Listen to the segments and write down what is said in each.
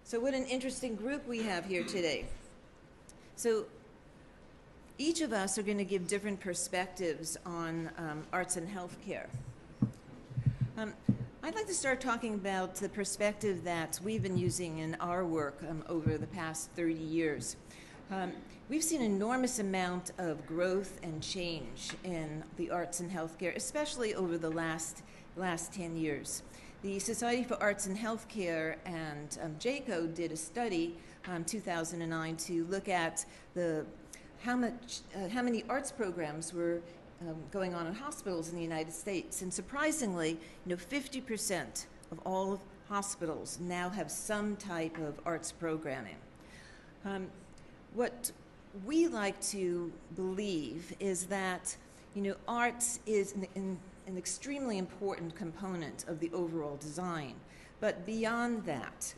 So what an interesting group we have here today. So each of us are going to give different perspectives on arts and healthcare. I'd like to start talking about the perspective that we've been using in our work over the past 30 years. We've seen an enormous amount of growth and change in the arts and healthcare, especially over the last 10 years. The Society for Arts and Healthcare and JACO did a study in 2009 to look at how many arts programs were going on in hospitals in the United States. And surprisingly, 50% of all hospitals now have some type of arts programming. What we like to believe is that, arts is an extremely important component of the overall design. But beyond that,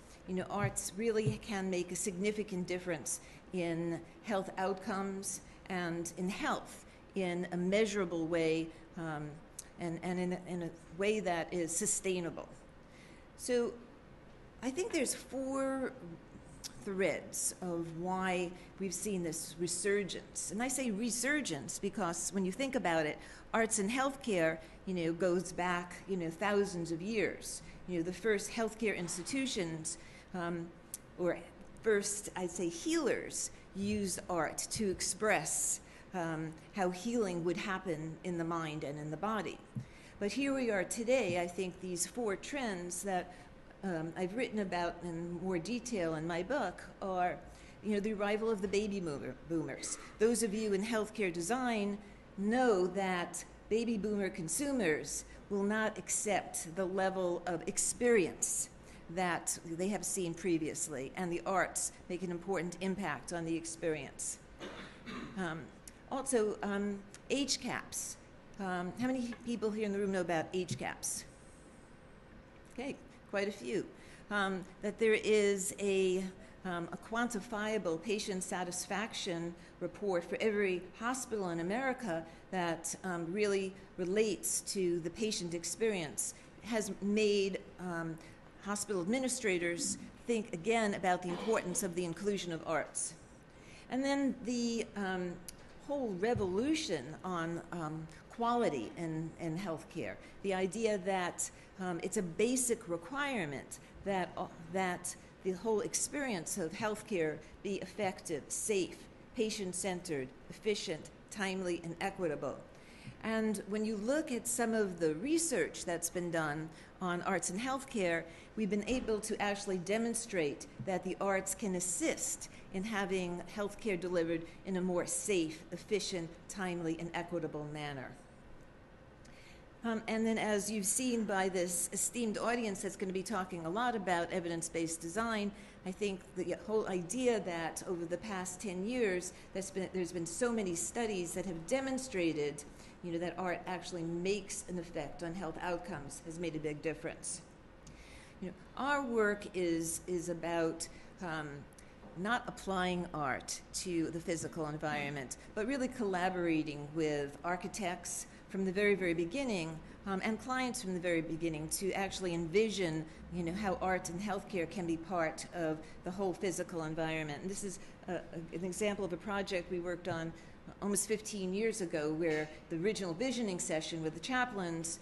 arts really can make a significant difference in health outcomes and in health in a measurable way and in a way that is sustainable. So I think there's 4 threads of why we've seen this resurgence. And I say resurgence because when you think about it, arts and healthcare, goes back, thousands of years. The first healthcare institutions, or first, I'd say, healers used art to express how healing would happen in the mind and in the body. But here we are today. I think these 4 trends that I've written about in more detail in my book are, the arrival of the baby boomers. Those of you in healthcare design know that baby boomer consumers will not accept the level of experience that they have seen previously, and the arts make an important impact on the experience. Also, age caps. How many people here in the room know about age caps? Okay, quite a few. That there is a quantifiable patient satisfaction report for every hospital in America that really relates to the patient experience, has made hospital administrators think again about the importance of the inclusion of arts. And then the whole revolution on quality in healthcare, the idea that it's a basic requirement that the whole experience of healthcare be effective, safe, patient-centered, efficient, timely, and equitable. And when you look at some of the research that's been done on arts and healthcare, we've been able to actually demonstrate that the arts can assist in having healthcare delivered in a more safe, efficient, timely, and equitable manner. And then as you've seen by this esteemed audience that's going to be talking a lot about evidence-based design, I think the whole idea that over the past 10 years, there's been so many studies that have demonstrated that art actually makes an effect on health outcomes has made a big difference. Our work is about not applying art to the physical environment, but really collaborating with architects from the very, very beginning and clients from the very beginning to actually envision, how art and healthcare can be part of the whole physical environment. And this is an example of a project we worked on almost 15 years ago, where the original visioning session with the chaplains,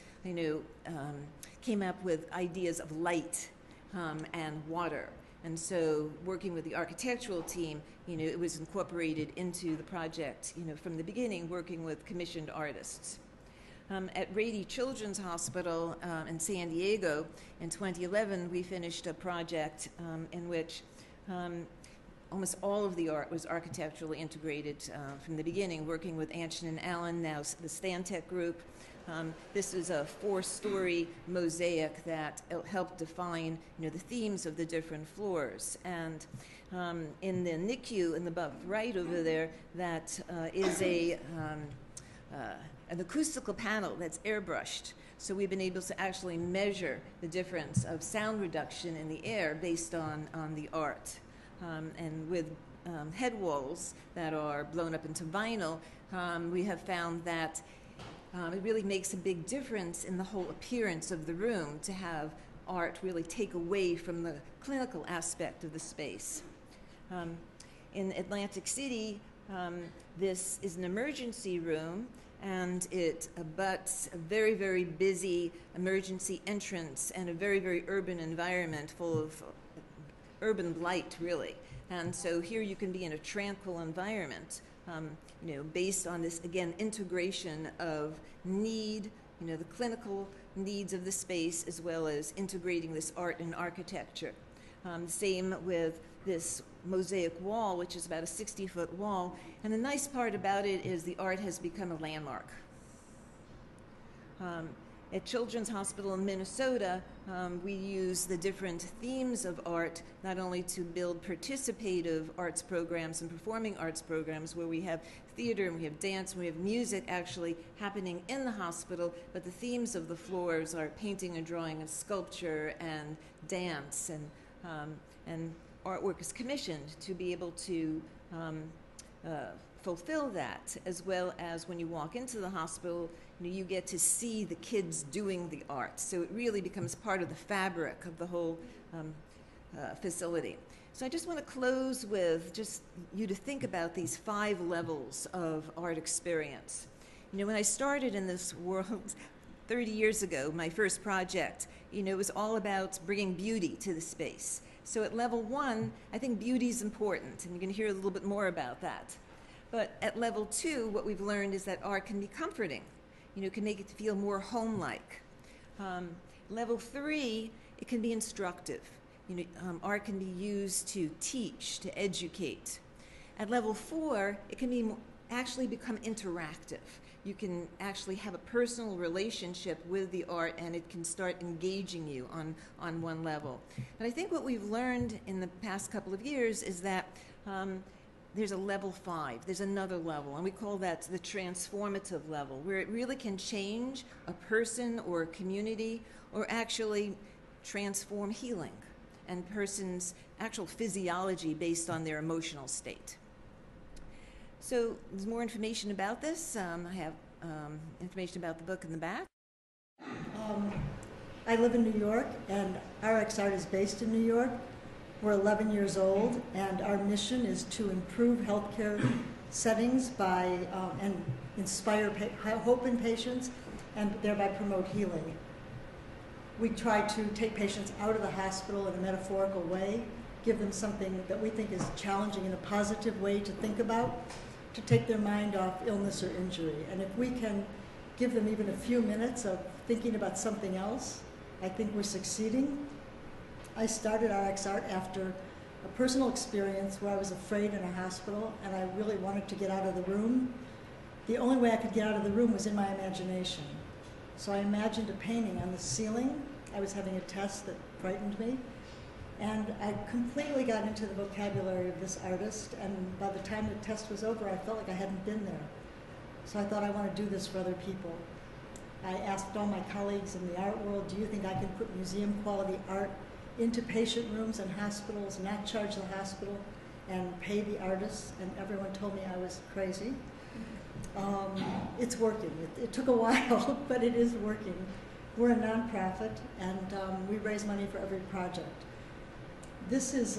came up with ideas of light and water. And so working with the architectural team, it was incorporated into the project, from the beginning, working with commissioned artists. At Rady Children's Hospital in San Diego in 2011, we finished a project in which almost all of the art was architecturally integrated from the beginning, working with Anshin and Allen, now the Stantec group. This is a 4-story mosaic that helped define, the themes of the different floors. And in the NICU in the buff right over there, that is an acoustical panel that's airbrushed. So we've been able to actually measure the difference of sound reduction in the air based on the art. And with head walls that are blown up into vinyl, we have found that it really makes a big difference in the whole appearance of the room to have art really take away from the clinical aspect of the space. In Atlantic City, this is an emergency room, and it abuts a very, very busy emergency entrance and a very, very urban environment full of urban blight, really. And so here you can be in a tranquil environment, based on this, again, integration of need, the clinical needs of the space, as well as integrating this art and architecture. Same with this mosaic wall, which is about a 60-foot wall. And the nice part about it is the art has become a landmark. At Children's Hospital in Minnesota, we use the different themes of art not only to build participative arts programs and performing arts programs where we have theater and we have dance and we have music actually happening in the hospital, but the themes of the floors are painting and drawing and sculpture and dance, and artwork is commissioned to be able to fulfill that, as well as when you walk into the hospital, you get to see the kids doing the art. So it really becomes part of the fabric of the whole facility. So I just want to close with just you to think about these 5 levels of art experience. When I started in this world 30 years ago, my first project, it was all about bringing beauty to the space. So at level 1, I think beauty is important, and you're going to hear a little bit more about that. But at level 2, what we've learned is that art can be comforting. Can make it feel more home-like. Level 3, it can be instructive. Art can be used to teach, to educate. At level 4, it can actually become interactive. You can actually have a personal relationship with the art, and it can start engaging you on one level. But I think what we've learned in the past couple of years is that there's a level 5, there's another level, and we call that the transformative level, where it really can change a person or a community, or actually transform healing and person's actual physiology based on their emotional state. So there's more information about this. I have information about the book in the back. I live in New York, and RX Art is based in New York. We're 11 years old, and our mission is to improve healthcare settings by and inspire hope in patients, and thereby promote healing. We try to take patients out of the hospital in a metaphorical way, give them something that we think is challenging in a positive way to think about, to take their mind off illness or injury. And if we can give them even a few minutes of thinking about something else, I think we're succeeding. I started RX Art after a personal experience where I was afraid in a hospital and I really wanted to get out of the room. The only way I could get out of the room was in my imagination. So I imagined a painting on the ceiling. I was having a test that frightened me. And I completely got into the vocabulary of this artist, and by the time the test was over, I felt like I hadn't been there. So I thought, I want to do this for other people. I asked all my colleagues in the art world, do you think I can put museum quality art into patient rooms and hospitals, not charge the hospital, and pay the artists? And everyone told me I was crazy. It's working. It took a while, but it is working. We're a nonprofit, and we raise money for every project. This is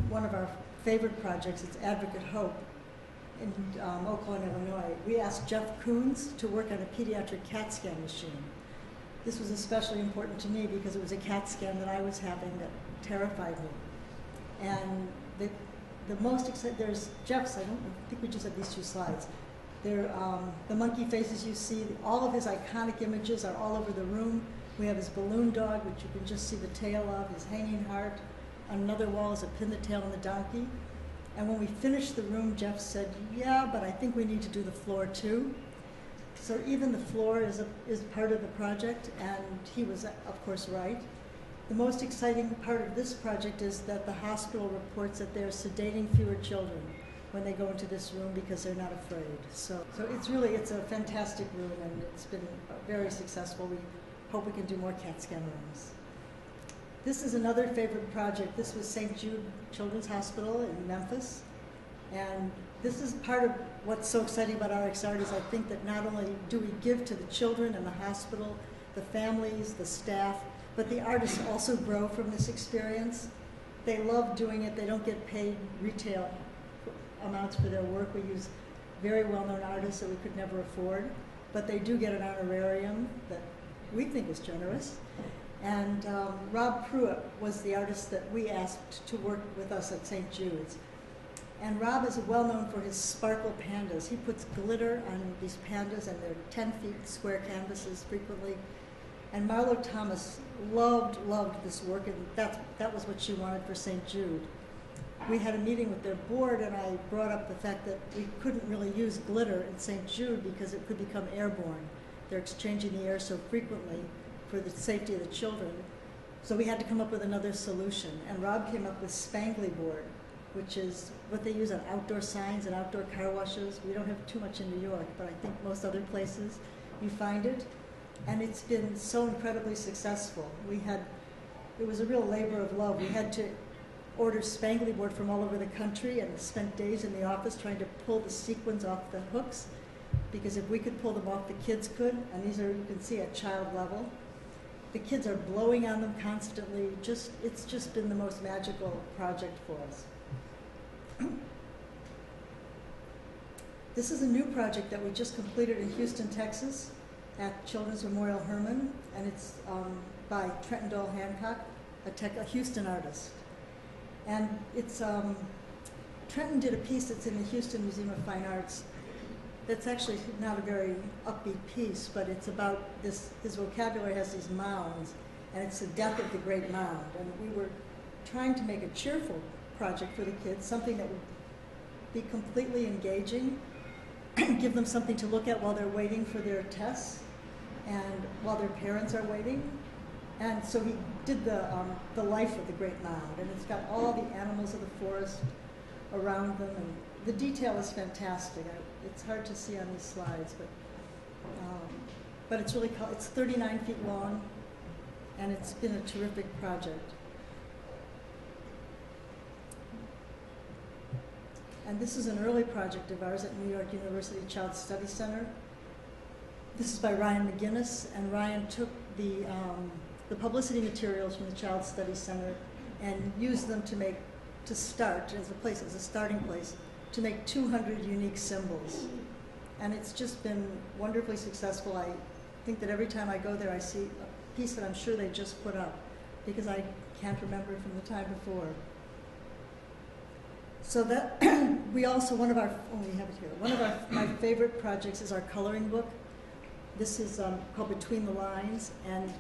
one of our favorite projects. It's Advocate Hope in Oakland, Illinois. We asked Jeff Koons to work on a pediatric CAT scan machine. This was especially important to me because it was a CAT scan that I was having that terrified me. And the most exciting, there's Jeff's, I think we just have these 2 slides. They're, the monkey faces you see, all of his iconic images are all over the room. We have his balloon dog, which you can just see the tail of, his hanging heart. On another wall is a pin the tail on the donkey. And when we finished the room, Jeff said, yeah, but I think we need to do the floor too. So even the floor is part of the project, and he was, of course, right. The most exciting part of this project is that the hospital reports that they're sedating fewer children when they go into this room because they're not afraid. So it's a fantastic room, and it's been very successful. We hope we can do more CAT scan rooms. This is another favorite project. This was St. Jude Children's Hospital in Memphis. And this is part of what's so exciting about RX Art is I think that not only do we give to the children and the hospital, the families, the staff, but the artists also grow from this experience. They love doing it. They don't get paid retail amounts for their work. We use very well-known artists that we could never afford, but they do get an honorarium that we think is generous. And Rob Pruitt was the artist that we asked to work with us at St. Jude's. And Rob is well known for his sparkle pandas. He puts glitter on these pandas, and they're 10 feet square canvases frequently. And Marlo Thomas loved this work, and that was what she wanted for St. Jude. We had a meeting with their board, and I brought up the fact that we couldn't really use glitter in St. Jude because it could become airborne. They're exchanging the air so frequently for the safety of the children. So we had to come up with another solution. And Rob came up with spangly board, which is what they use on outdoor signs and outdoor car washes. We don't have too much in New York, but I think most other places you find it. And it's been so incredibly successful. It was a real labor of love. We had to order spangly board from all over the country and spent days in the office trying to pull the sequins off the hooks, because if we could pull them off, the kids could. And these are, you can see, at child level. The kids are blowing on them constantly. It's just been the most magical project for us. This is a new project that we just completed in Houston, Texas, at Children's Memorial Hermann, and it's by Trenton Dole Hancock, a Houston artist. And it's, Trenton did a piece that's in the Houston Museum of Fine Arts that's actually not a very upbeat piece, but it's about this, his vocabulary has these mounds, and it's the death of the great mound. And we were trying to make a cheerful project for the kids, something that would be completely engaging, give them something to look at while they're waiting for their tests and while their parents are waiting. And so he did the life of the great mound, and it's got all the animals of the forest around them, and the detail is fantastic. It's hard to see on these slides, but it's really it's 39 feet long, and it's been a terrific project. And this is an early project of ours at New York University Child Study Center. This is by Ryan McGinnis, and Ryan took the publicity materials from the Child Study Center and used them to start as a starting place, to make 200 unique symbols. And it's just been wonderfully successful. I think that every time I go there, I see a piece that I'm sure they just put up, because I can't remember it from the time before. So that we also, one of my favorite projects is our coloring book. This is called Between the Lines, and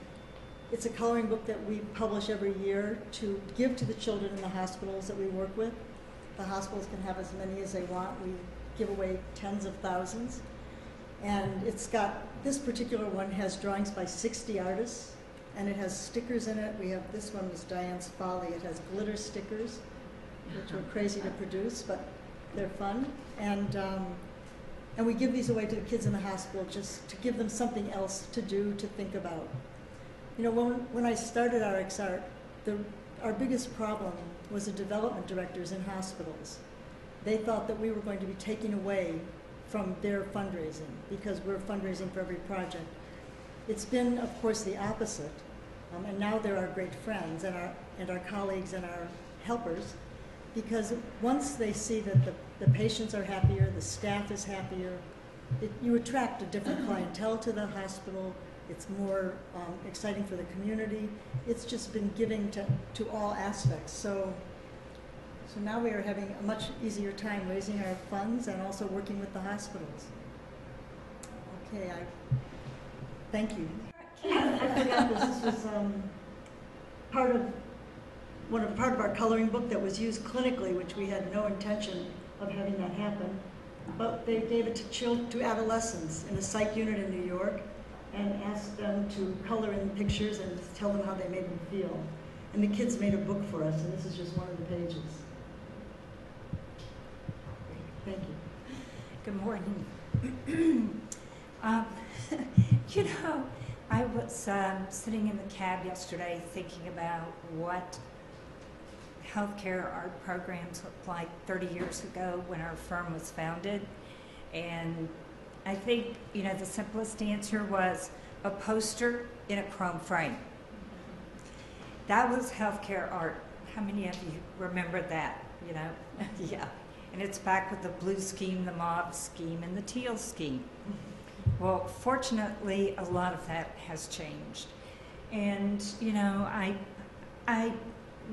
it's a coloring book that we publish every year to give to the children in the hospitals that we work with. The hospitals can have as many as they want. We give away tens of thousands. And it's got, this particular one has drawings by 60 artists, and it has stickers in it. This one was Diane's Folly. It has glitter stickers, which were crazy to produce, but they're fun. And we give these away to the kids in the hospital just to give them something else to do, to think about. You know, when I started RxArt, our biggest problem was the development directors in hospitals. They thought that we were going to be taking away from their fundraising because we're fundraising for every project. It's been, of course, the opposite, and now they're our great friends and our colleagues and our helpers, because once they see that the patients are happier, the staff is happier, you attract a different clientele to the hospital. It's more exciting for the community. It's just been giving to all aspects. So now we are having a much easier time raising our funds and also working with the hospitals. Okay, thank you. I forgot this was part of our coloring book that was used clinically, which we had no intention of having that happen. But they gave it to adolescents in a psych unit in New York, and asked them to color in pictures and tell them how they made them feel. And the kids made a book for us, and this is just one of the pages. Thank you. Good morning. You know, I was sitting in the cab yesterday thinking about what healthcare art programs looked like 30 years ago when our firm was founded. And I think, you know, the simplest answer was a poster in a chrome frame. That was healthcare art. How many of you remember that, you know? Yeah. And it's back with the blue scheme, the mauve scheme, and the teal scheme. Well, fortunately, a lot of that has changed. And, you know, I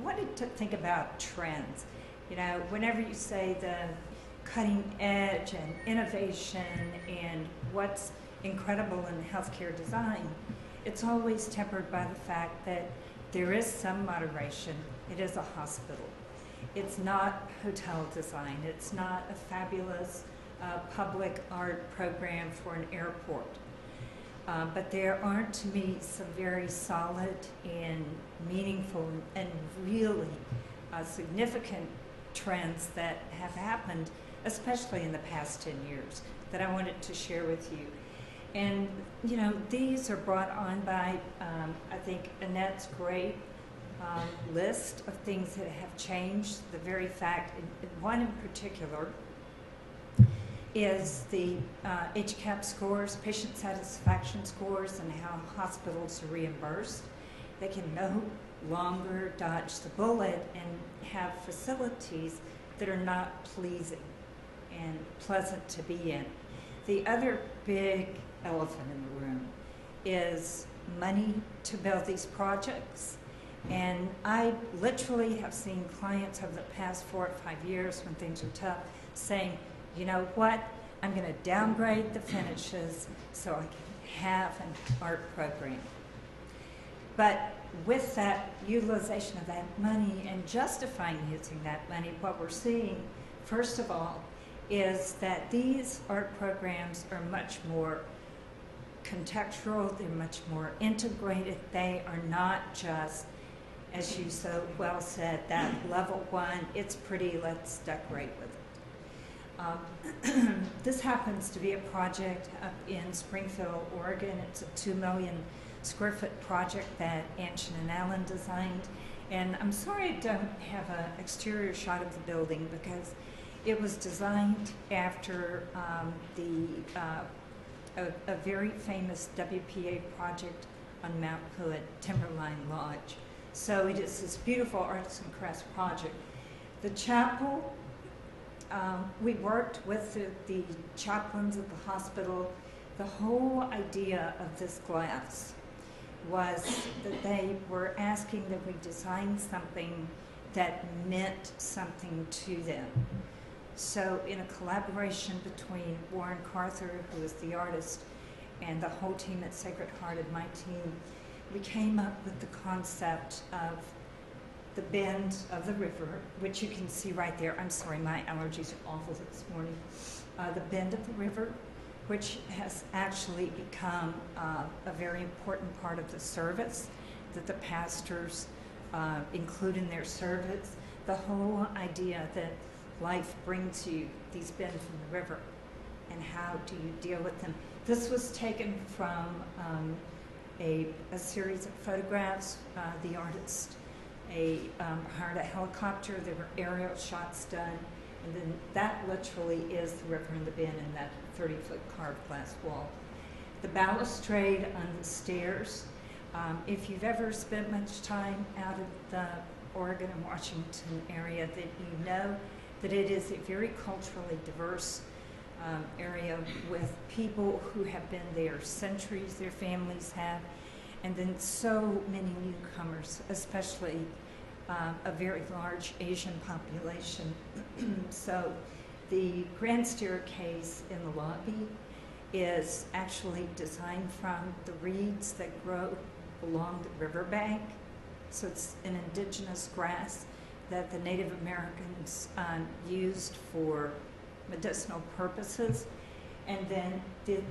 wanted to think about trends. You know, whenever you say the cutting edge and innovation and what's incredible in healthcare design, it's always tempered by the fact that there is some moderation. It is a hospital. It's not hotel design. It's not a fabulous public art program for an airport. But there are, to me, some very solid and meaningful and really significant trends that have happened, especially in the past 10 years, that I wanted to share with you. And, you know, these are brought on by, I think, Annette's great list of things that have changed. The very fact, one in particular, is the HCAHPS scores, patient satisfaction scores, and how hospitals are reimbursed. They can no longer dodge the bullet and have facilities that are not pleasing and pleasant to be in. The other big elephant in the room is money to build these projects. And I literally have seen clients over the past 4 or 5 years when things are tough saying, you know what, I'm going to downgrade the finishes so I can have an art program. But with that utilization of that money and justifying using that money, what we're seeing, first of all, is that these art programs are much more contextual, they're much more integrated, they are not just, as you so well said, that level one, it's pretty, let's decorate with it. This happens to be a project up in Springfield, Oregon. It's a 2 million square foot project that Anshin and Allen designed. And I'm sorry I don't have an exterior shot of the building because it was designed after a very famous WPA project on Mount Hood, Timberline Lodge. So it is this beautiful arts and crafts project. The chapel, we worked with the chaplains at the hospital. The whole idea of this glass was that they were asking that we design something that meant something to them. So in a collaboration between Warren Carther, who is the artist, and the whole team at Sacred Heart and my team, we came up with the concept of the bend of the river, which you can see right there. I'm sorry, my allergies are awful this morning. The bend of the river, which has actually become a very important part of the service that the pastors include in their service. The whole idea that life brings you these bends from the river, and how do you deal with them? This was taken from a series of photographs. The artist hired a helicopter. There were aerial shots done, and then that literally is the river and the bend in that 30-foot carved glass wall. The balustrade on the stairs. If you've ever spent much time out at the Oregon and Washington area, that you know that it is a very culturally diverse area with people who have been there centuries, their families have, and then so many newcomers, especially a very large Asian population. So the grand staircase in the lobby is actually designed from the reeds that grow along the riverbank. So it's an indigenous grass that the Native Americans used for medicinal purposes. And then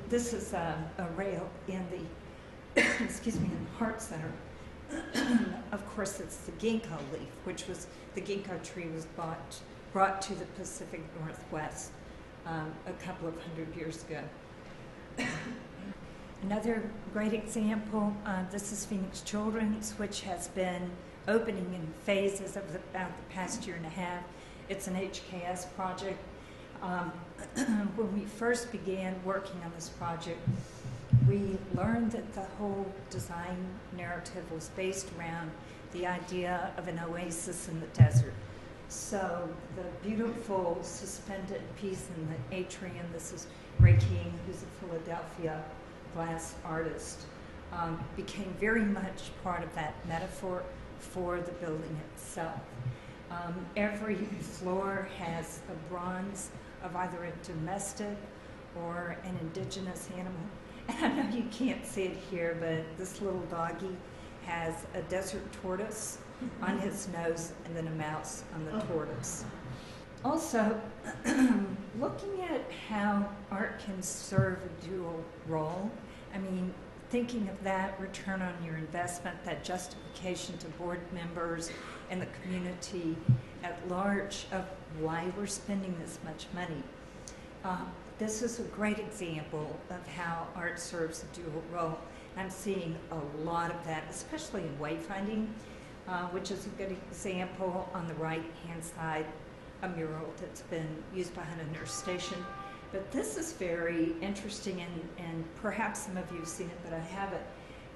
this is a rail in the, excuse me, in the Heart Center. Of course, it's the ginkgo leaf, which was, the ginkgo tree was brought to the Pacific Northwest a couple of hundred years ago. Another great example, this is Phoenix Children's, which has been opening in phases of about the past year and a half. It's an HKS project. When we first began working on this project, we learned that the whole design narrative was based around the idea of an oasis in the desert. So the beautiful suspended piece in the atrium, this is Ray King, who's a Philadelphia glass artist, became very much part of that metaphor for the building itself. Every floor has a bronze of either a domestic or an indigenous animal. And I know you can't see it here, but this little doggy has a desert tortoise on his nose and then a mouse on the tortoise. Also, looking at how art can serve a dual role, I mean, thinking of that return on your investment, that justification to board members and the community at large of why we're spending this much money. This is a great example of how art serves a dual role. I'm seeing a lot of that, especially in wayfinding, which is a good example. On the right-hand side, a mural that's been used behind a nurse station. But this is very interesting, and perhaps some of you have seen it, but I haven't.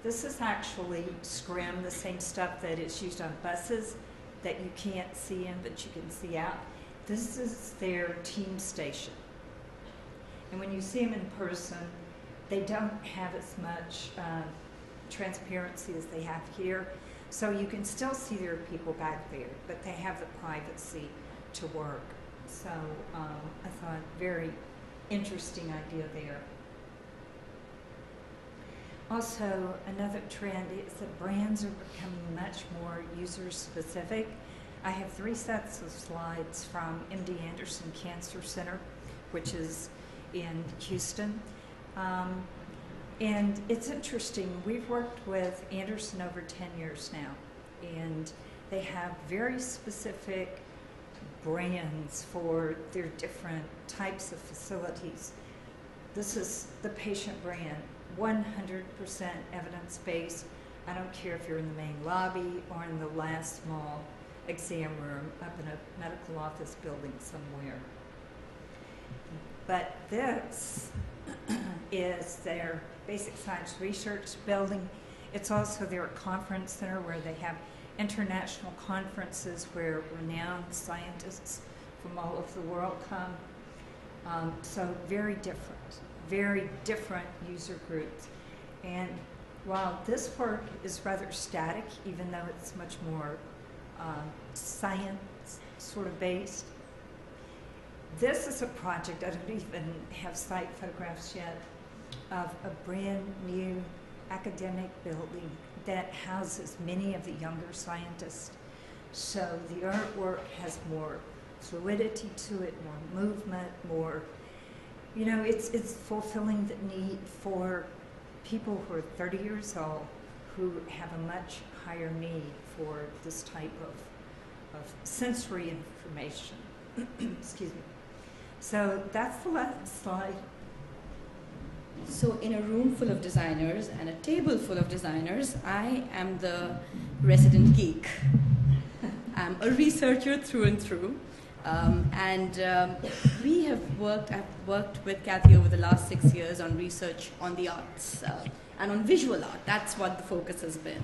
This is actually scrim, the same stuff that is used on buses that you can't see in, but you can see out. This is their team station. And when you see them in person, they don't have as much transparency as they have here. So you can still see there are people back there, but they have the privacy to work. So I thought very interesting idea there. Also, another trend is that brands are becoming much more user-specific. I have 3 sets of slides from MD Anderson Cancer Center, which is in Houston. And it's interesting, we've worked with Anderson over 10 years now, and they have very specific brands for their different types of facilities. This is the patient brand, 100% evidence-based. I don't care if you're in the main lobby or in the last small exam room up in a medical office building somewhere. But this is their basic science research building. It's also their conference center where they have international conferences where renowned scientists from all over the world come. So very different user groups. And while this work is rather static, even though it's much more science sort of based, this is a project, I don't even have site photographs yet, of a brand new academic building that houses many of the younger scientists. So the artwork has more fluidity to it, more movement, more, you know, it's fulfilling the need for people who are 30 years old who have a much higher need for this type of sensory information. Excuse me. So that's the last slide. So in a room full of designers and a table full of designers, I am the resident geek. I'm a researcher through and through. I've worked with Kathy over the last 6 years on research on the arts and on visual art. That's what the focus has been.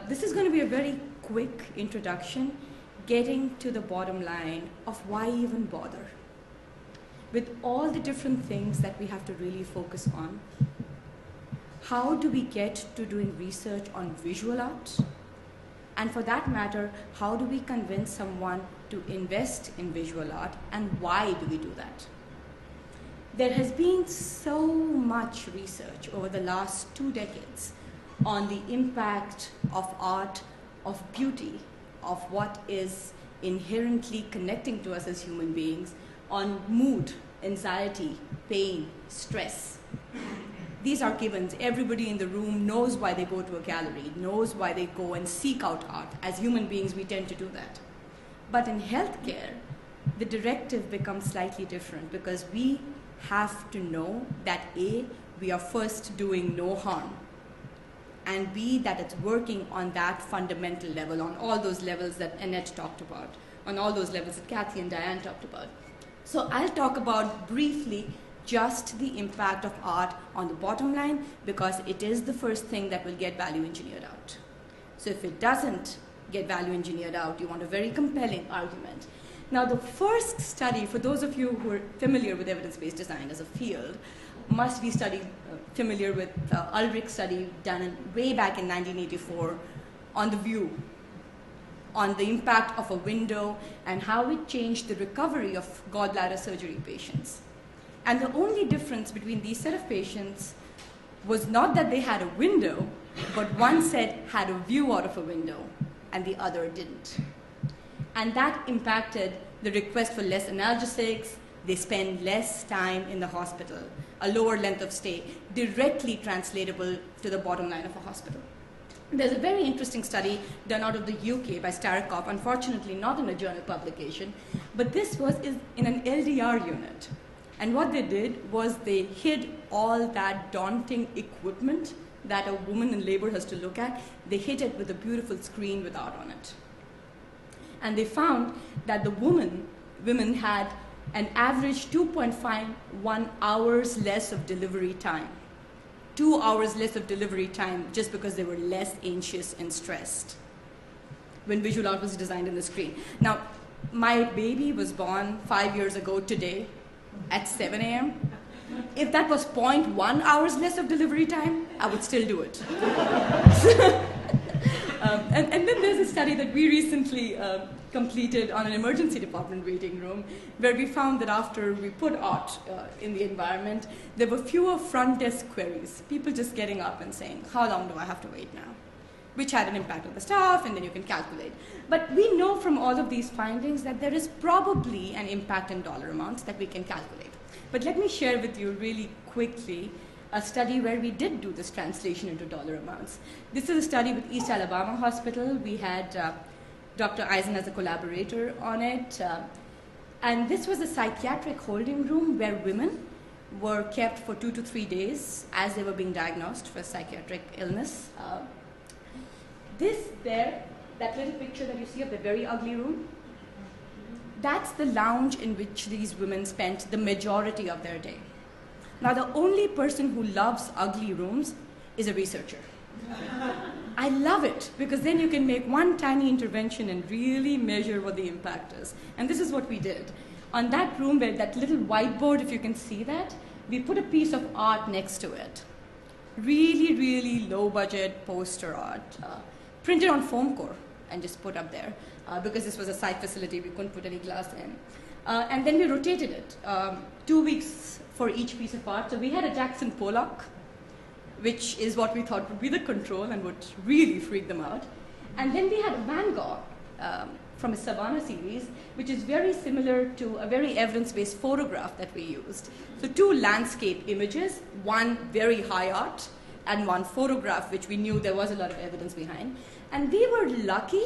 This is going to be a very quick introduction, getting to the bottom line of why even bother. With all the different things that we have to really focus on, how do we get to doing research on visual art? And for that matter, how do we convince someone to invest in visual art, and why do we do that? There has been so much research over the last 2 decades on the impact of art, of beauty, of what is inherently connecting to us as human beings, on mood, anxiety, pain, stress. These are givens. Everybody in the room knows why they go to a gallery, knows why they go and seek out art. As human beings, we tend to do that. But in healthcare, the directive becomes slightly different because we have to know that A, we are first doing no harm, and B, that it's working on that fundamental level, on all those levels that Annette talked about, on all those levels that Kathy and Diane talked about. So I'll talk about briefly just the impact of art on the bottom line, because it is the first thing that will get value engineered out. So if it doesn't get value engineered out, you want a very compelling argument. Now, the first study, for those of you who are familiar with evidence-based design as a field, must be familiar with the Ulrich's study done way back in 1984 on the view, on the impact of a window and how it changed the recovery of gallbladder surgery patients. And the only difference between these set of patients was not that they had a window, but one set had a view out of a window and the other didn't. And that impacted the request for less analgesics. They spend less time in the hospital, a lower length of stay, directly translatable to the bottom line of a hospital. There's a very interesting study done out of the UK by Starikoff, unfortunately not in a journal publication, but this was in an LDR unit. And what they did was they hid all that daunting equipment that a woman in labor has to look at. They hid it with a beautiful screen with art on it. And they found that the women had an average 2.51 hours less of delivery time. 2 hours less of delivery time just because they were less anxious and stressed when visual art was designed in the screen. Now, my baby was born 5 years ago today at 7 a.m. If that was 0.1 hours less of delivery time, I would still do it. And then there's a study that we recently completed on an emergency department waiting room, where we found that after we put art in the environment, there were fewer front desk queries, people just getting up and saying, how long do I have to wait now? Which had an impact on the staff, and then you can calculate. But we know from all of these findings that there is probably an impact in dollar amounts that we can calculate. But let me share with you really quickly a study where we did do this translation into dollar amounts. This is a study with East Alabama Hospital. We had Dr. Eisen as a collaborator on it. And this was a psychiatric holding room where women were kept for 2 to 3 days as they were being diagnosed for psychiatric illness. That little picture that you see of the very ugly room, that's the lounge in which these women spent the majority of their day. Now, the only person who loves ugly rooms is a researcher. I love it, because then you can make one tiny intervention and really measure what the impact is. And this is what we did. On that room, where that little whiteboard, if you can see that, we put a piece of art next to it. Really, really low budget poster art, printed on foam core and just put up there. Because this was a site facility, we couldn't put any glass in. And then we rotated it, 2 weeks for each piece of art. So we had a Jackson Pollock, which is what we thought would be the control and would really freak them out. And then we had a Van Gogh from a Savannah series, which is very similar to a very evidence-based photograph that we used. So 2 landscape images, one very high art, and one photograph, which we knew there was a lot of evidence behind. And we were lucky.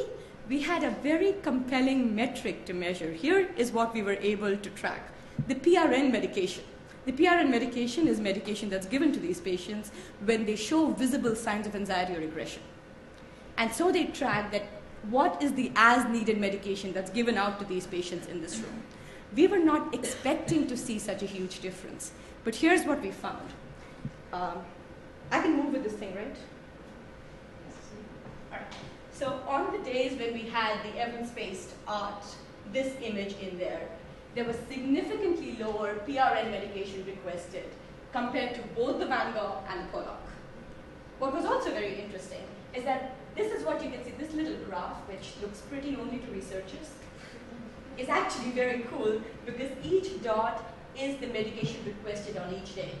We had a very compelling metric to measure. Here is what we were able to track: the PRN medication. The PRN medication is medication that's given to these patients when they show visible signs of anxiety or aggression. And so they track that what is the as-needed medication that's given out to these patients in this room. We were not expecting to see such a huge difference. But here's what we found. I can move with this thing, right? All right. So on the days when we had the evidence-based art, this image in there was significantly lower PRN medication requested compared to both the Van Gogh and the Pollock. What was also very interesting is that this is what you can see, this little graph, which looks pretty only to researchers, is actually very cool, because each dot is the medication requested on each day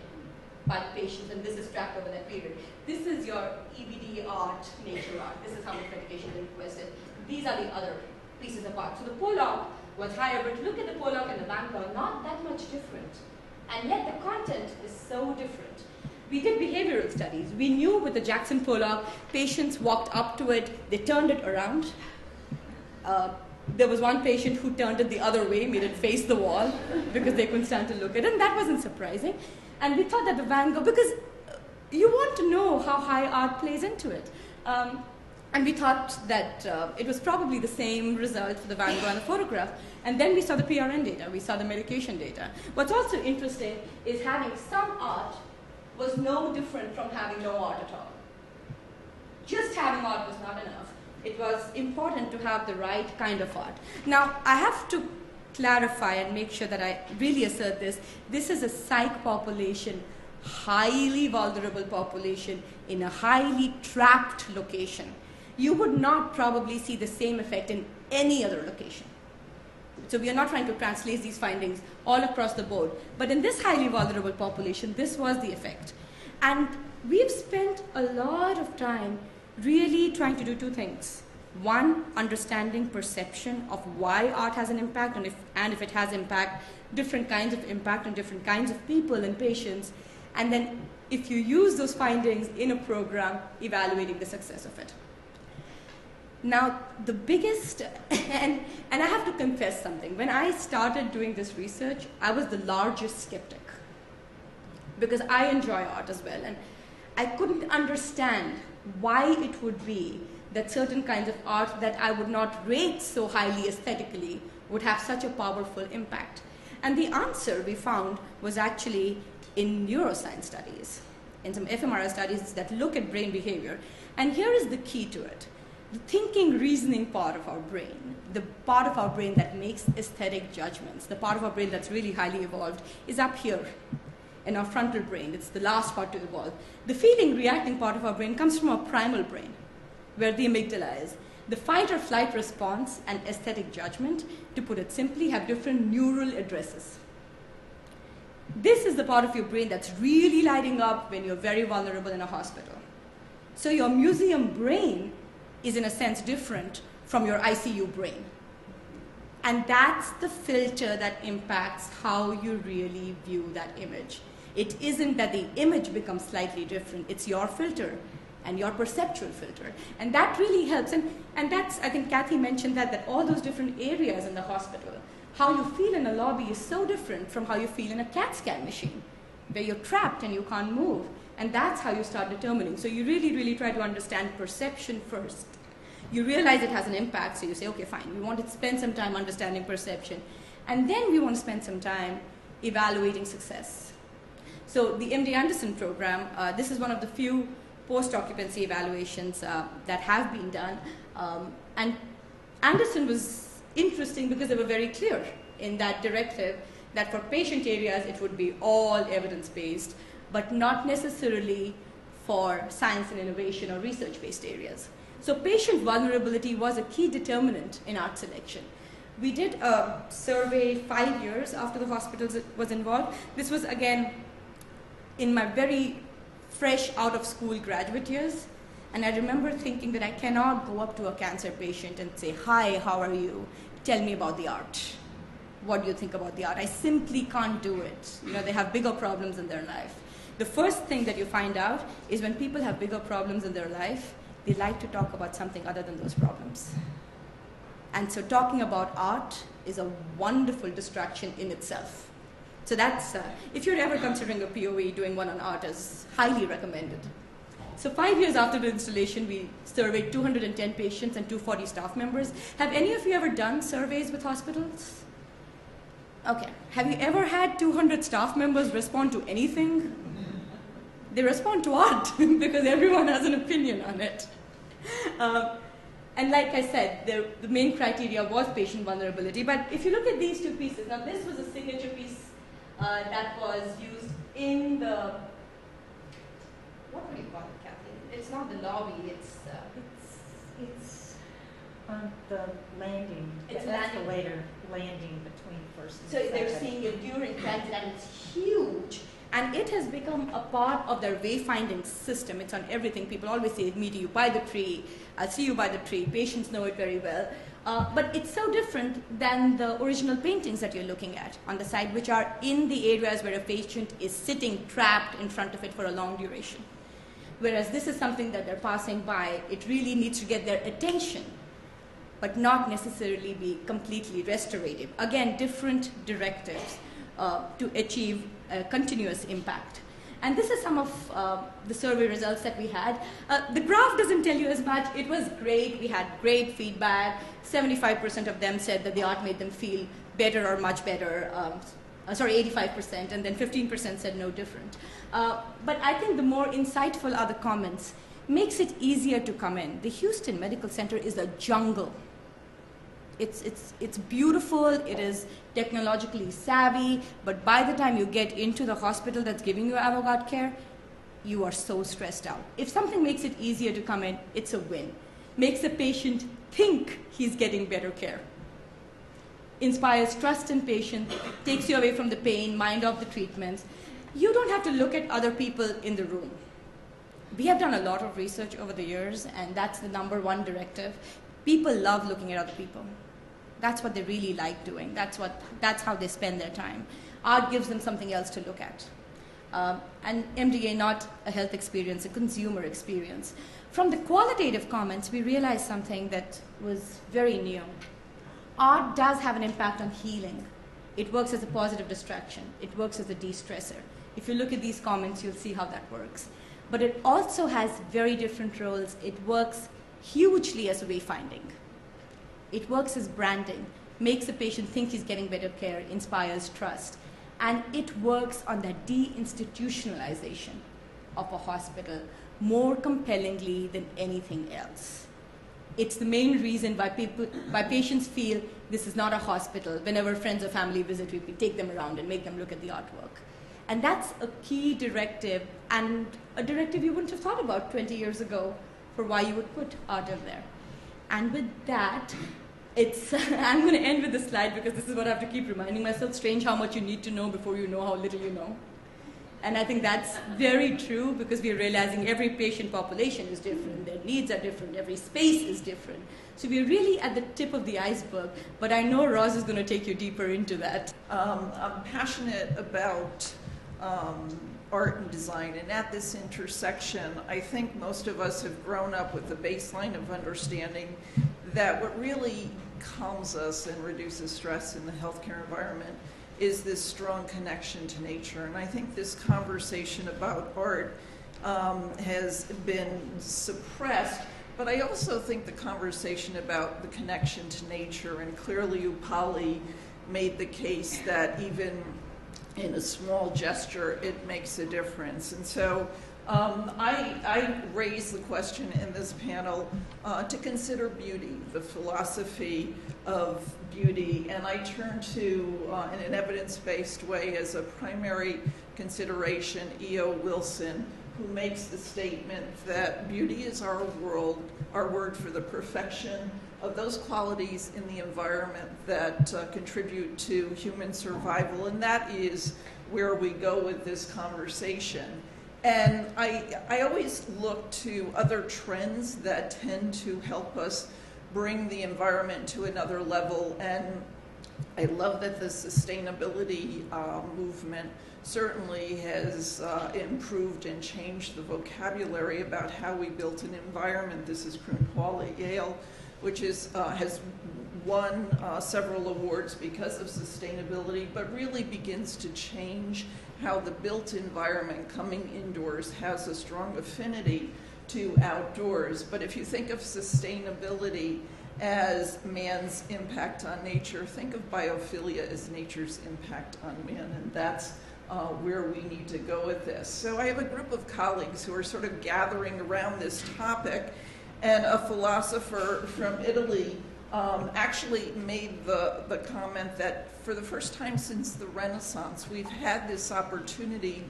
by the patients, and this is tracked over that period. This is your EBD art, nature art. This is how much medication they requested. These are the other pieces of art. So the Pollock was higher, but look at the Pollock and the Van Gogh, not that much different. And yet the content is so different. We did behavioral studies. We knew with the Jackson Pollock, patients walked up to it, they turned it around. There was one patient who turned it the other way, made it face the wall, because they couldn't stand to look at it, and that wasn't surprising. And we thought that the Van Gogh, because you want to know how high art plays into it. And we thought that it was probably the same result for the Van Gogh and the photograph. And then we saw the PRN data, we saw the medication data. What's also interesting is having some art was no different from having no art at all. Just having art was not enough. It was important to have the right kind of art. Now, I have to clarify and make sure that I really assert this. This is a psych population, highly vulnerable population in a highly trapped location. You would not probably see the same effect in any other location. So we are not trying to translate these findings all across the board. But in this highly vulnerable population, this was the effect. And we've spent a lot of time really trying to do two things. One, understanding perception of why art has an impact, and if it has impact, different kinds of impact on different kinds of people and patients. And then if you use those findings in a program, evaluating the success of it. Now, the biggest, and I have to confess something. When I started doing this research, I was the largest skeptic because I enjoy art as well. And I couldn't understand why it would be that certain kinds of art that I would not rate so highly aesthetically would have such a powerful impact. And the answer we found was actually in neuroscience studies, in some fMRI studies that look at brain behavior. And here is the key to it. The thinking, reasoning part of our brain, the part of our brain that makes aesthetic judgments, the part of our brain that's really highly evolved, is up here in our frontal brain. It's the last part to evolve. The feeling, reacting part of our brain comes from our primal brain, where the amygdala is. The fight or flight response and aesthetic judgment, to put it simply, have different neural addresses. This is the part of your brain that's really lighting up when you're very vulnerable in a hospital. So your museum brain is in a sense different from your ICU brain. And that's the filter that impacts how you really view that image. It isn't that the image becomes slightly different, it's your filter and your perceptual filter. And that really helps. And that's, I think Kathy mentioned that all those different areas in the hospital, how you feel in a lobby is so different from how you feel in a CAT scan machine, where you're trapped and you can't move. And that's how you start determining. So you really, really try to understand perception first. You realize it has an impact, so you say, okay, fine, we want to spend some time understanding perception. And then we want to spend some time evaluating success. So the MD Anderson program, this is one of the few post-occupancy evaluations that have been done. And Anderson was interesting because they were very clear in that directive that for patient areas, it would be all evidence-based, but not necessarily for science and innovation or research-based areas. So patient vulnerability was a key determinant in art selection. We did a survey 5 years after the hospital was involved. This was, again, in my very fresh out-of-school graduate years. And I remember thinking that I cannot go up to a cancer patient and say, hi, how are you? Tell me about the art. What do you think about the art? I simply can't do it. You know, they have bigger problems in their life. The first thing that you find out is when people have bigger problems in their life, they like to talk about something other than those problems. And so talking about art is a wonderful distraction in itself. So that's, if you're ever considering a POE, doing one on art is highly recommended. So 5 years after the installation, we surveyed 210 patients and 240 staff members. Have any of you ever done surveys with hospitals? Okay. Have you ever had 200 staff members respond to anything? They respond to art because everyone has an opinion on it. And like I said, the main criteria was patient vulnerability. But if you look at these two pieces, now this was a signature piece that was used in the, what would you call it, Kathy? It's not the lobby, it's on the landing. It's the landing. escalator landing between first and So second. they're seeing it during transit, and it's huge. And it has become a part of their wayfinding system. It's on everything. People always say, meet you by the tree, I'll see you by the tree. Patients know it very well. But it's so different than the original paintings that you're looking at on the side, which are in the areas where a patient is sitting trapped in front of it for a long duration. Whereas this is something that they're passing by. It really needs to get their attention, but not necessarily be completely restorative. Again, different directives to achieve continuous impact. And this is some of the survey results that we had. The graph doesn't tell you as much. It was great. We had great feedback. 75% of them said that the art made them feel better or much better. 85%, and then 15% said no different. But I think the more insightful are the comments. Makes it easier to come in. The Houston Medical Center is a jungle. It's beautiful, it is technologically savvy, but by the time you get into the hospital that's giving you avant-garde care, you are so stressed out. If something makes it easier to come in, it's a win. Makes the patient think he's getting better care. Inspires trust in patient, takes you away from the pain, mind off the treatments. You don't have to look at other people in the room. We have done a lot of research over the years, and that's the #1 directive. People love looking at other people. That's what they really like doing. That's how they spend their time. Art gives them something else to look at. And MDA, not a health experience, a consumer experience. From the qualitative comments, we realized something that was very new. Art does have an impact on healing. It works as a positive distraction. It works as a de-stressor. If you look at these comments, you'll see how that works. But it also has very different roles. It works hugely as wayfinding. It works as branding, makes the patient think he's getting better care, inspires trust. And it works on the deinstitutionalization of a hospital more compellingly than anything else. It's the main reason why patients feel this is not a hospital. Whenever friends or family visit, we take them around and make them look at the artwork. And that's a key directive, and a directive you wouldn't have thought about 20 years ago for why you would put art in there. And with that, I'm going to end with this slide because this is what I have to keep reminding myself. Strange how much you need to know before you know how little you know. And I think that's very true because we're realizing every patient population is different, their needs are different, every space is different. So we're really at the tip of the iceberg, but I know Roz is going to take you deeper into that. I'm passionate about art and design, and at this intersection, I think most of us have grown up with the baseline of understanding that what really calms us and reduces stress in the healthcare environment is this strong connection to nature. And I think this conversation about art has been suppressed, but I also think the conversation about the connection to nature, and clearly Upali made the case that even in a small gesture, it makes a difference. And so I raise the question in this panel to consider beauty, the philosophy of beauty, and I turn to, in an evidence-based way, as a primary consideration, E.O. Wilson, who makes the statement that beauty is our word for the perfection of those qualities in the environment that contribute to human survival, and that is where we go with this conversation. And I always look to other trends that tend to help us bring the environment to another level, and I love that the sustainability movement certainly has improved and changed the vocabulary about how we built an environment. This is Kroon Paul at Yale, which is, has won several awards because of sustainability, but really begins to change how the built environment coming indoors has a strong affinity to outdoors. But if you think of sustainability as man's impact on nature, think of biophilia as nature's impact on man, and that's where we need to go with this. So I have a group of colleagues who are sort of gathering around this topic, and a philosopher from Italy actually made the comment that for the first time since the Renaissance, we've had this opportunity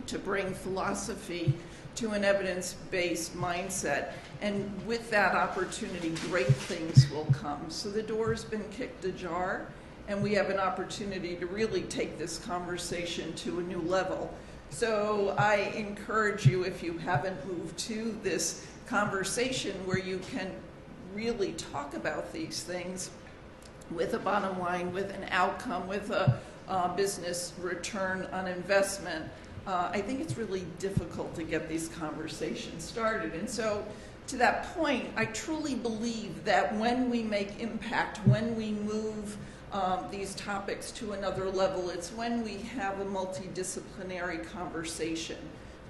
to bring philosophy to an evidence-based mindset. And with that opportunity, great things will come. So the door's been kicked ajar, and we have an opportunity to really take this conversation to a new level. So I encourage you, if you haven't moved to this conversation where you can really talk about these things with a bottom line, with an outcome, with a business return on investment, I think it's really difficult to get these conversations started. And so to that point, I truly believe that when we make impact, when we move these topics to another level. It's when we have a multidisciplinary conversation.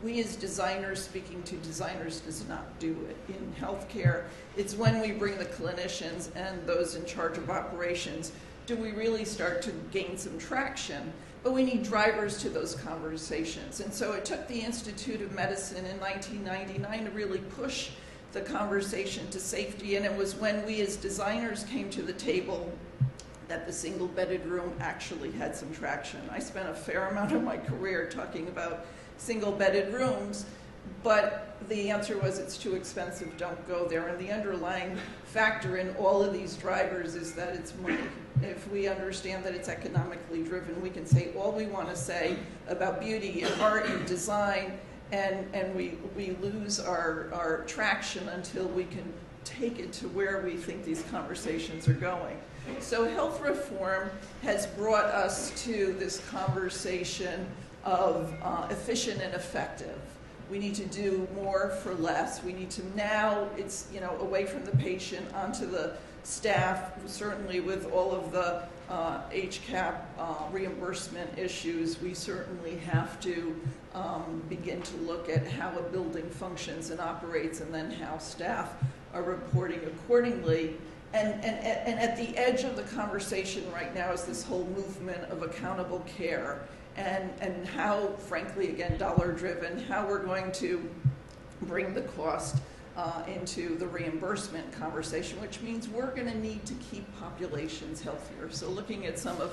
We as designers speaking to designers does not do it. In healthcare, it's when we bring the clinicians and those in charge of operations do we really start to gain some traction. But we need drivers to those conversations. And so it took the Institute of Medicine in 1999 to really push the conversation to safety, and it was when we as designers came to the table that the single-bedded room actually had some traction. I spent a fair amount of my career talking about single-bedded rooms, but the answer was it's too expensive, don't go there. And the underlying factor in all of these drivers is that it's money. If we understand that it's economically driven, we can say all we want to say about beauty and art and design, and we lose our traction until we can take it to where we think these conversations are going. So health reform has brought us to this conversation of efficient and effective. We need to do more for less. We need to now, it's, you know, away from the patient onto the staff, certainly with all of the HCAP reimbursement issues, we certainly have to begin to look at how a building functions and operates, and then how staff are reporting accordingly. And at the edge of the conversation right now is this whole movement of accountable care, and how, frankly, again, dollar-driven, how we're going to bring the cost into the reimbursement conversation, which means we're going to need to keep populations healthier. So looking at some of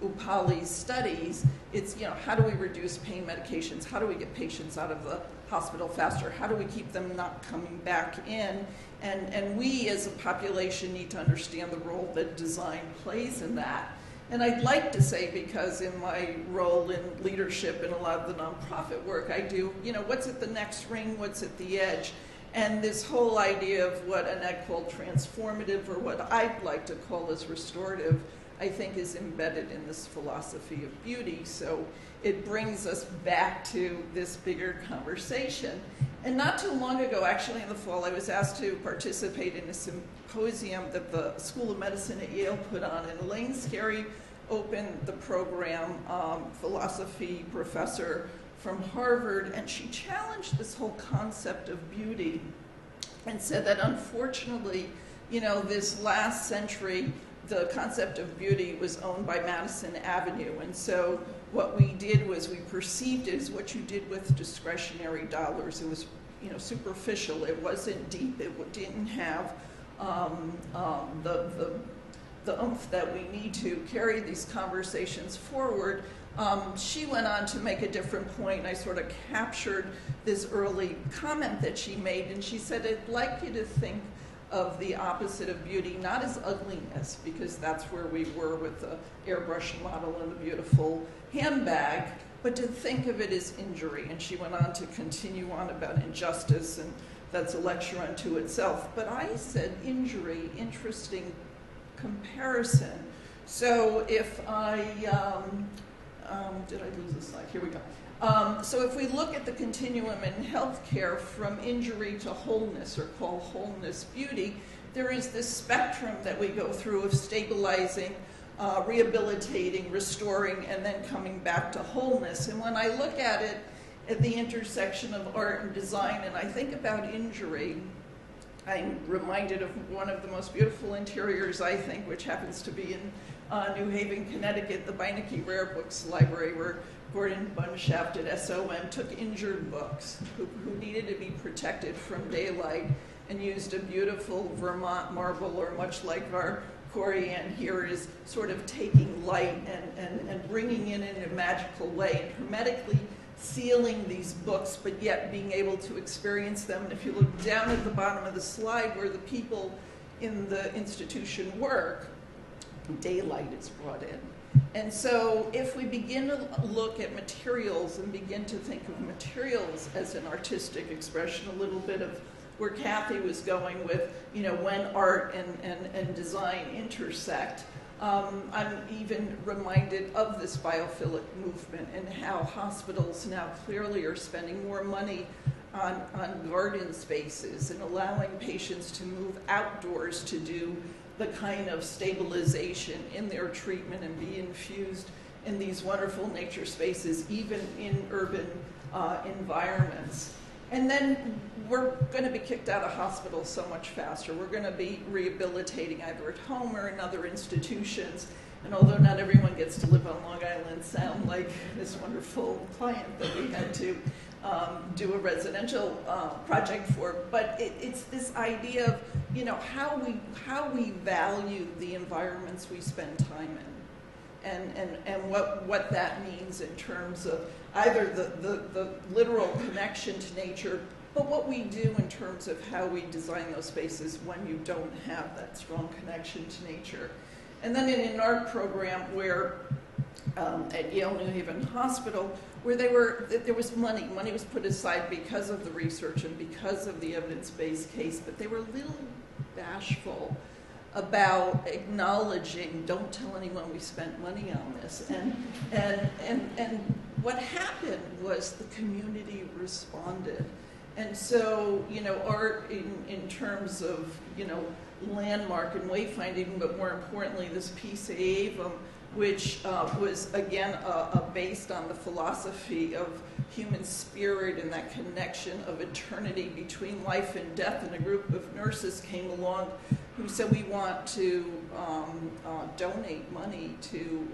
Upali's studies, it's, you know, how do we reduce pain medications? How do we get patients out of the hospital faster? How do we keep them not coming back in? And we as a population need to understand the role that design plays in that. And I'd like to say, because in my role in leadership and a lot of the nonprofit work I do, you know, what's at the next ring, what's at the edge? And this whole idea of what Annette called transformative, or what I'd like to call as restorative, I think is embedded in this philosophy of beauty. So it brings us back to this bigger conversation. And not too long ago, actually in the fall, I was asked to participate in a symposium that the School of Medicine at Yale put on, and Elaine Scarry opened the program, philosophy professor from Harvard, and she challenged this whole concept of beauty and said that unfortunately, you know, this last century, the concept of beauty was owned by Madison Avenue. And so what we did was we perceived it as what you did with discretionary dollars. It was, you know, superficial. It wasn't deep. It didn't have the oomph that we need to carry these conversations forward. She went on to make a different point. I sort of captured this early comment that she made, and she said, I'd like you to think of the opposite of beauty, not as ugliness, because that's where we were with the airbrush model and the beautiful handbag, but to think of it as injury. And she went on to continue on about injustice, and that's a lecture unto itself. But I said injury, interesting comparison. So if I, did I lose the slide? Here we go. So if we look at the continuum in healthcare from injury to wholeness, or call wholeness beauty, there is this spectrum that we go through of stabilizing, rehabilitating, restoring, and then coming back to wholeness. And when I look at it at the intersection of art and design, and I think about injury, I'm reminded of one of the most beautiful interiors, I think, which happens to be in New Haven, Connecticut, the Beinecke Rare Books Library, where Gordon Bunshaft at SOM took injured books who needed to be protected from daylight, and used a beautiful Vermont marble, or much like our Corian here, is sort of taking light and bringing in a magical way, and hermetically sealing these books, but yet being able to experience them. And if you look down at the bottom of the slide where the people in the institution work, daylight is brought in. And so if we begin to look at materials and begin to think of materials as an artistic expression, a little bit of where Kathy was going with, you know, when art and design intersect, I'm even reminded of this biophilic movement, and how hospitals now clearly are spending more money on garden spaces and allowing patients to move outdoors to do the kind of stabilization in their treatment and be infused in these wonderful nature spaces, even in urban environments. And then we're going to be kicked out of hospitals so much faster. We're going to be rehabilitating either at home or in other institutions. And although not everyone gets to live on Long Island Sound like this wonderful client that we had to do a residential project for, but it's this idea of, you know, how we value the environments we spend time in, and what that means in terms of either the literal connection to nature, but what we do in terms of how we design those spaces when you don't have that strong connection to nature. And then in an art program where at Yale New Haven Hospital, where there was money was put aside because of the research and because of the evidence-based case, but they were a little bashful about acknowledging, don't tell anyone we spent money on this. And what happened was the community responded. And so, you know, art in terms of, you know, landmark and wayfinding, but more importantly, this piece Avum, which was, again, based on the philosophy of human spirit and that connection of eternity between life and death. And a group of nurses came along who said, we want to donate money to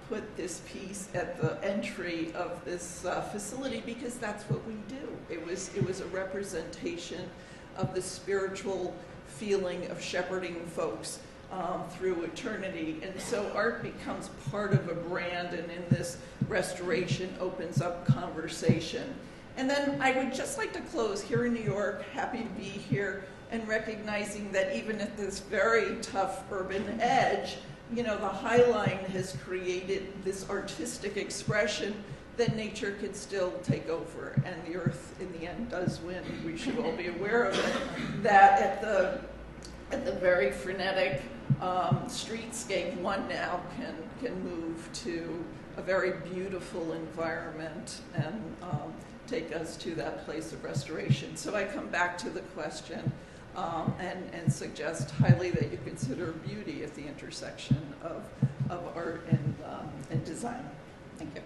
put this piece at the entry of this facility, because that's what we do. It was a representation of the spiritual feeling of shepherding folks through eternity. And so art becomes part of a brand, and in this restoration opens up conversation. And then I would just like to close here in New York, happy to be here, and recognizing that even at this very tough urban edge, you know, the High Line has created this artistic expression that nature can still take over, and the earth in the end does win. We should all be aware of it, that at the very frenetic streetscape, one now can move to a very beautiful environment and take us to that place of restoration. So I come back to the question and suggest highly that you consider beauty at the intersection of art and design. Thank you.